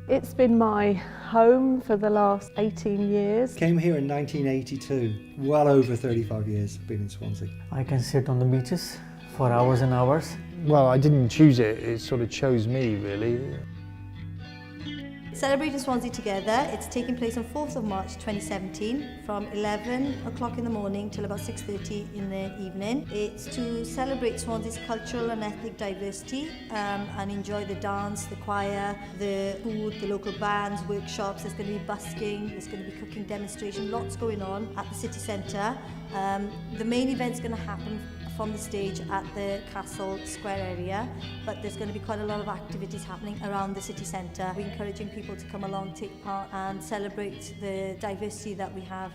It's been my home for the last 18 years. Came here in 1982, well over 35 years I've been in Swansea. I can sit on the beaches for hours and hours. Well, I didn't choose it, it sort of chose me really. Celebrating Swansea Together, it's taking place on 4th of March 2017 from 11 o'clock in the morning till about 6:30 in the evening. It's to celebrate Swansea's cultural and ethnic diversity and enjoy the dance, the choir, the food, the local bands, workshops. There's going to be busking, there's going to be cooking demonstration, lots going on at the city centre. The main event's going to happen from the stage at the Castle Square area, but there's going to be quite a lot of activities happening around the city centre. We're encouraging people to come along, take part and celebrate the diversity that we have.